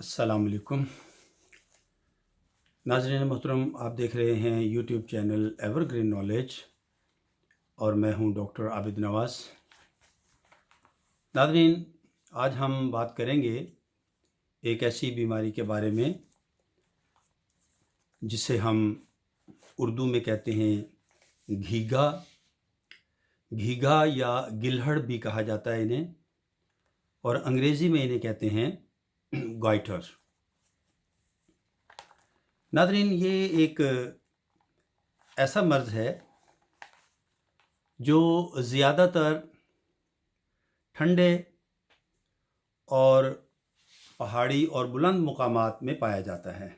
अस्सलाम वालेकुम नाज़रीन मोहतरम, आप देख रहे हैं यूट्यूब चैनल एवरग्रीन नॉलेज और मैं हूं डॉक्टर आबिद नवाज़। नाज़रीन, आज हम बात करेंगे एक ऐसी बीमारी के बारे में जिसे हम उर्दू में कहते हैं घीघा या गिलहड़ भी कहा जाता है इन्हें, और अंग्रेज़ी में इन्हें कहते हैं गॉइटर। नाज़रीन, ये एक ऐसा मर्ज़ है जो ज़्यादातर ठंडे और पहाड़ी और बुलंद मुकामात में पाया जाता है।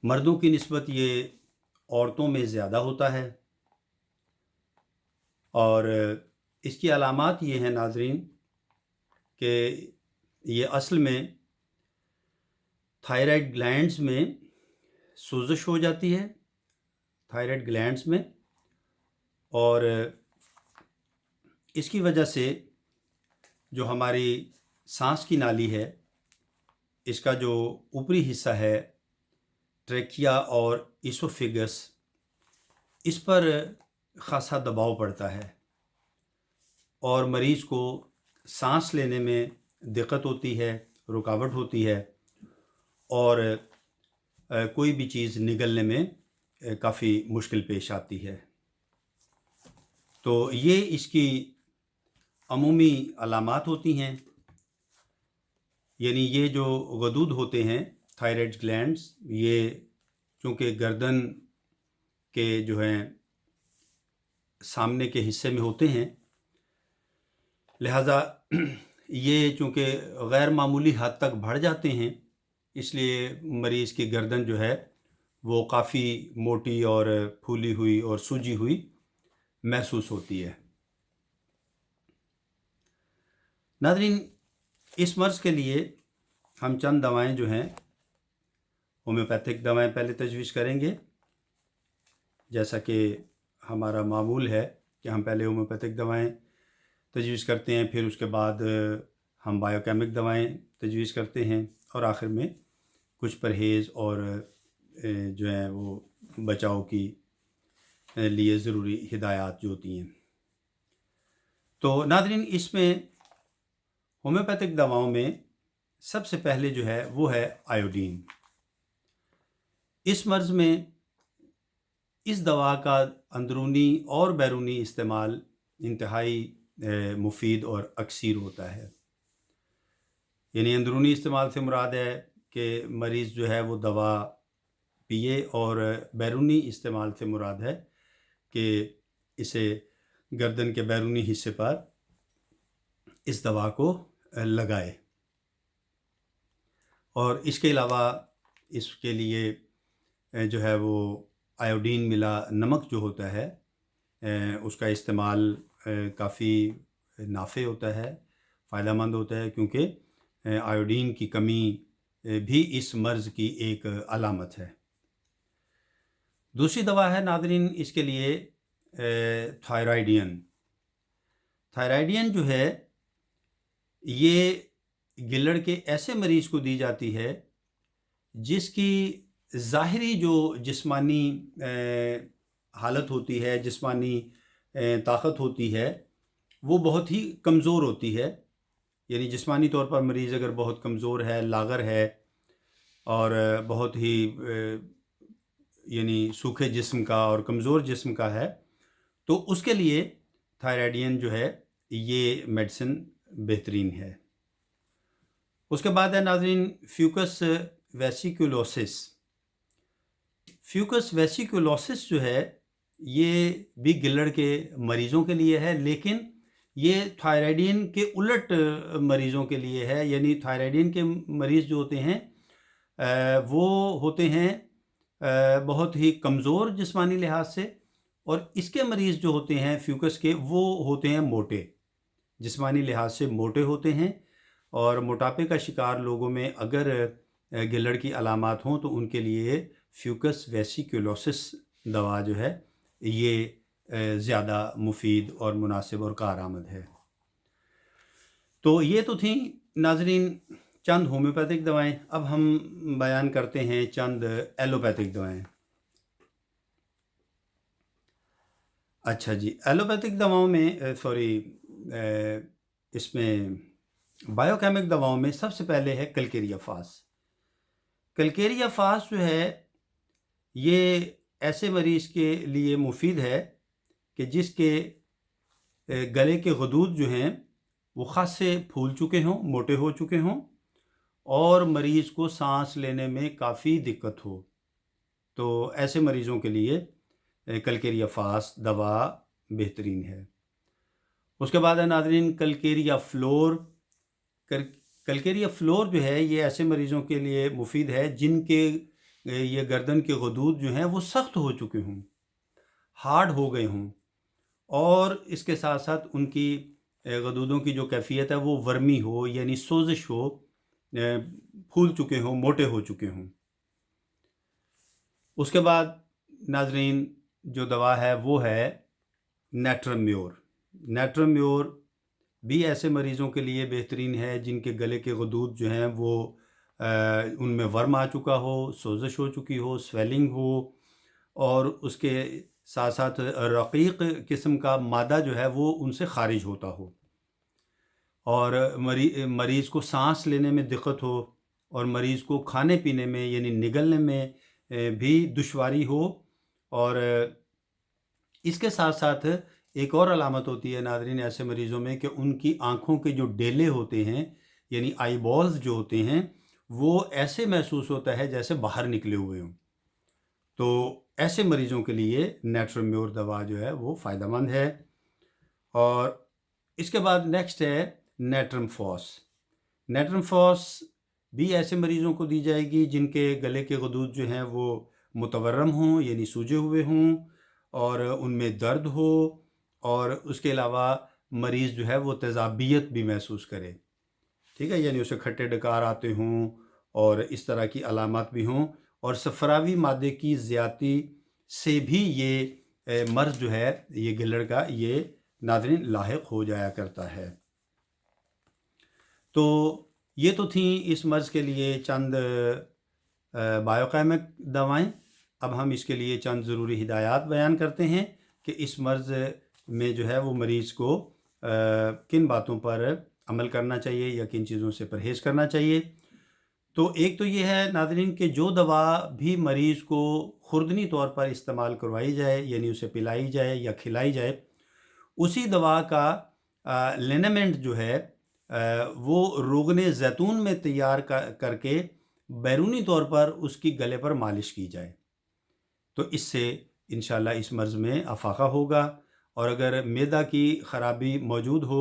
मर्दों की निस्बत ये औरतों में ज़्यादा होता है और इसकी अलामात ये हैं नाज़रीन कि ये असल में थायराइड ग्लैंड्स में सोजिश हो जाती है, थायराइड ग्लैंड्स में, और इसकी वजह से जो हमारी सांस की नाली है, इसका जो ऊपरी हिस्सा है, ट्रेकिया और इसोफेगस, इस पर ख़ासा दबाव पड़ता है और मरीज़ को सांस लेने में दिक्कत होती है, रुकावट होती है और कोई भी चीज़ निगलने में काफ़ी मुश्किल पेश आती है। तो ये इसकी अमूमी अलामात होती हैं। यानी ये जो गदूद होते हैं, थायराइड ग्लैंड्स, ये चूँकि गर्दन के जो हैं सामने के हिस्से में होते हैं, लिहाजा ये चूँकि गैर मामूली हद तक बढ़ जाते हैं, इसलिए मरीज़ की गर्दन जो है वो काफ़ी मोटी और फूली हुई और सूजी हुई महसूस होती है। नाज़रीन, इस मर्ज़ के लिए हम चंद दवाएं जो हैं होम्योपैथिक दवाएं पहले तजवीज़ करेंगे। जैसा कि हमारा मामूल है कि हम पहले होम्योपैथिक दवाएं तजवीज़ करते हैं, फिर उसके बाद हम बायोकेमिक दवाएं तजवीज़ करते हैं और आखिर में कुछ परहेज़ और जो है वो बचाव की लिए ज़रूरी हिदायत जो होती हैं। तो नाज़रीन, इसमें होम्योपैथिक दवाओं में सबसे पहले जो है वो है आयोडीन। इस मर्ज़ में इस दवा का अंदरूनी और बैरूनी इस्तेमाल इंतहाई मुफीद और अक्सर होता है। यानी अंदरूनी इस्तेमाल से मुराद है कि मरीज़ जो है वो दवा पिए, और बैरूनी इस्तेमाल से मुराद है कि इसे गर्दन के बैरूनी हिस्से पर इस दवा को लगाए। और इसके अलावा इसके लिए जो है वो आयोडीन मिला नमक जो होता है उसका इस्तेमाल काफ़ी नाफ़े होता है, फ़ायदेमंद होता है, क्योंकि आयोडीन की कमी भी इस मर्ज़ की एक अलामत है। दूसरी दवा है नाज़रीन इसके लिए थायराइडियन। थायराइडियन जो है ये गिलड़ के ऐसे मरीज़ को दी जाती है जिसकी ज़ाहिरी जो जिस्मानी हालत होती है, जिस्मानी ताकत होती है, वो बहुत ही कमज़ोर होती है। यानी जिस्मानी तौर पर मरीज़ अगर बहुत कमज़ोर है, लागर है और बहुत ही यानी सूखे जिस्म का और कमज़ोर जिस्म का है, तो उसके लिए थायराइडियन जो है ये मेडिसिन बेहतरीन है। उसके बाद है नाज़रीन फ्यूकस वेसिकुलोसिस। फ्यूकस वेसिकुलोसिस जो है ये भी गिलड़ के मरीज़ों के लिए है, लेकिन ये थायराइडियन के उलट मरीज़ों के लिए है। यानी थायराइडियन के मरीज़ जो होते हैं वो होते हैं बहुत ही कमज़ोर जिस्मानी लिहाज से, और इसके मरीज़ जो होते हैं फ्यूकस के, वो होते हैं मोटे, जिस्मानी लिहाज से मोटे होते हैं। और मोटापे का शिकार लोगों में अगर गिलड़ की अलामात हों तो उनके लिए फ्यूकस वेसिकुलोसिस दवा जो है ये ज़्यादा मुफीद और मुनासिब और कारआमद है। तो ये तो थी नाजरीन चंद होम्योपैथिक दवाएं, अब हम बयान करते हैं चंद एलोपैथिक दवाएं। अच्छा जी, एलोपैथिक दवाओं में इसमें बायोकेमिक दवाओं में सबसे पहले है कलकेरिया फास। कलकेरिया फास जो है ये ऐसे मरीज के लिए मुफीद है कि जिसके गले के गदूद जो हैं वो ख़ास से फूल चुके हों, मोटे हो चुके हों और मरीज़ को सांस लेने में काफ़ी दिक्कत हो। तो ऐसे मरीज़ों के लिए कलकेरिया फास दवा बेहतरीन है। उसके बाद है नाज़रीन कलकेरिया फ्लोर। कलकेरिया फ्लोर जो है ये ऐसे मरीज़ों के लिए मुफीद है जिनके ये गर्दन के गदूद जो हैं वो सख्त हो चुके हों, हार्ड हो गए हों और इसके साथ साथ उनकी गदूदों की जो कैफियत है वो वर्मी हो, यानी सोजिश हो, फूल चुके हों, मोटे हो चुके हों। उसके बाद नाजरीन जो दवा है वो है नेट्रम म्योर। नेट्रम म्योर भी ऐसे मरीज़ों के लिए बेहतरीन है जिनके गले के गदूद जो हैं वो उनमें वर्म आ चुका हो, सोजिश हो चुकी हो, स्वेलिंग हो और उसके साथ साथ रक़ीक़ किस्म का मादा जो है वो उनसे ख़ारिज होता हो और मरीज़ को सांस लेने में दिक्कत हो और मरीज़ को खाने पीने में यानी निगलने में भी दुश्वारी हो। और इसके साथ साथ एक और अलामत होती है नाज़रीन ऐसे मरीज़ों में कि उनकी आँखों के जो डेले होते हैं यानी आई बॉल्स जो होते हैं वो ऐसे महसूस होता है जैसे बाहर निकले हुए हों। तो ऐसे मरीज़ों के लिए नेट्रम म्योर दवा जो है वो फ़ायदेमंद है। और इसके बाद नेक्स्ट है नेट्रम फॉस। नेट्रम फॉस भी ऐसे मरीज़ों को दी जाएगी जिनके गले के गदूद जो हैं वो मुतवर्रम हों यानी सूजे हुए हों और उनमें दर्द हो और उसके अलावा मरीज़ जो है वो तेज़ाबियत भी महसूस करे, ठीक है, यानी उसे खट्टे डकार आते हों और इस तरह की अलामत भी हों और सफ़रावी मादे की ज़्यादती से भी ये मर्ज़ जो है ये गिल्लड़ का ये नाज़रीन लाहिक हो जाया करता है। तो ये तो थी इस मर्ज़ के लिए चंद बायोकेमिक दवाएं। अब हम इसके लिए चंद ज़रूरी हिदायत बयान करते हैं कि इस मर्ज़ में जो है वो मरीज़ को किन बातों पर अमल करना चाहिए या किन चीज़ों से परहेज़ करना चाहिए। तो एक तो ये है नाज़रीन कि जो दवा भी मरीज़ को खुर्दनी तौर पर इस्तेमाल करवाई जाए यानी उसे पिलाई जाए या खिलाई जाए, उसी दवा का लिनेमेंट जो है वो रोगने ज़ैतून में तैयार करके बैरूनी तौर पर उसकी गले पर मालिश की जाए। तो इससे इंशाल्लाह इस मर्ज़ में अफाक़ा होगा और अगर मैदा की ख़राबी मौजूद हो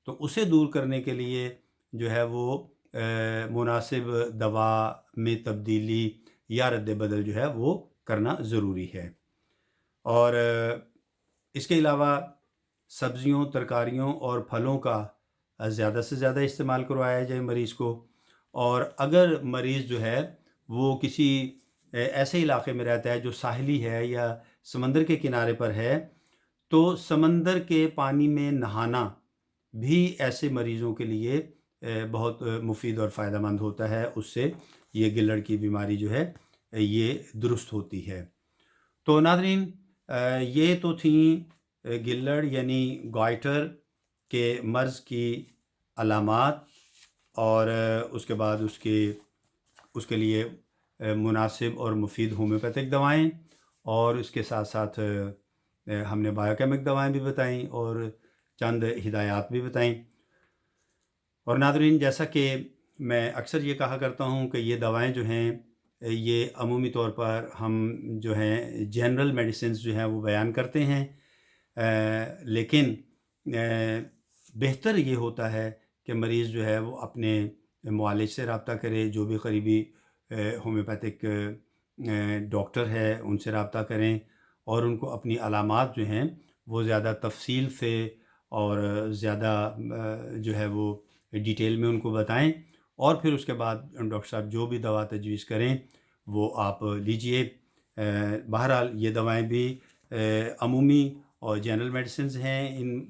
तो उसे दूर करने के लिए जो है वो मुनासिब दवा में तब्दीली या रद्द बदल जो है वो करना ज़रूरी है। और इसके अलावा सब्ज़ियों, तरकारियों और फलों का ज़्यादा से ज़्यादा इस्तेमाल करवाया जाए मरीज़ को। और अगर मरीज़ जो है वो किसी ऐसे इलाके में रहता है जो साहिली है या समंदर के किनारे पर है, तो समंदर के पानी में नहाना भी ऐसे मरीज़ों के लिए बहुत मुफीद और फ़ायदेमंद होता है। उससे ये गिल्लड़ की बीमारी जो है ये दुरुस्त होती है। तो नाज़रीन ये तो थी गिल्लड़ यानी गॉइटर के मर्ज़ की अलामात और उसके बाद उसके लिए मुनासिब और मुफीद होम्योपैथिक दवाएं और इसके साथ साथ हमने बायोकेमिक दवाएं भी बताईं और चंद हिदायत भी बताईं। और नाज़रीन जैसा कि मैं अक्सर ये कहा करता हूँ कि ये दवाएं जो हैं ये अमूमी तौर पर हम जो हैं जनरल मेडिसिन्स जो हैं वो बयान करते हैं, लेकिन बेहतर ये होता है कि मरीज़ जो है वो अपने मुआलिज से रब्ता करे, जो भी करीबी होम्योपैथिक डॉक्टर है उनसे रब्ता करें और उनको अपनी अलामात जो हैं वो ज़्यादा तफसील से और ज़्यादा जो है वो डिटेल में उनको बताएं और फिर उसके बाद डॉक्टर साहब जो भी दवा तजवीज़ करें वो आप लीजिए। बहरहाल ये दवाएं भी अमूमी और जनरल मेडिसिन्स हैं इन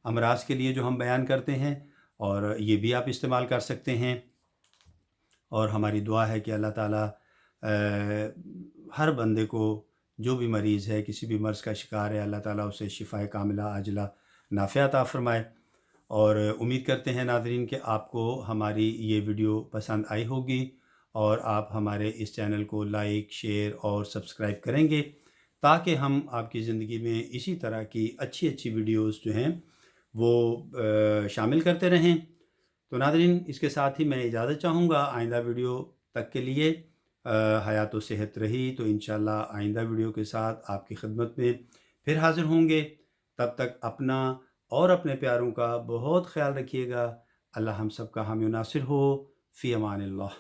अमराज के लिए जो हम बयान करते हैं اور یہ بھی آپ استعمال کر سکتے ہیں۔ اور ہماری دعا ہے کہ اللہ تعالیٰ ہر بندے کو، جو بھی مریض ہے، کسی بھی مرض کا شکار ہے، اللہ تعالیٰ اسے شفائے کاملہ عاجلہ نافعہ عطا فرمائے۔ اور امید کرتے ہیں ناظرین کہ آپ کو ہماری یہ ویڈیو پسند آئی ہوگی، اور آپ ہمارے اس چینل کو لائک، شیئر اور سبسکرائب کریں گے، تاکہ ہم آپ کی زندگی میں اسی طرح کی اچھی اچھی ویڈیوز جو ہیں وہ شامل کرتے رہیں۔ تو ناظرین، اس کے ساتھ ہی میں اجازت چاہوں گا۔ آئندہ ویڈیو تک کے لیے حیات و صحت رہی تو انشاءاللہ آئندہ ویڈیو کے ساتھ آپ کی خدمت میں پھر حاضر ہوں گے۔ تب تک اپنا اور اپنے پیاروں کا بہت خیال رکھیے گا۔ اللہ ہم سب کا حامی و ناصر ہو۔ فی امان اللہ۔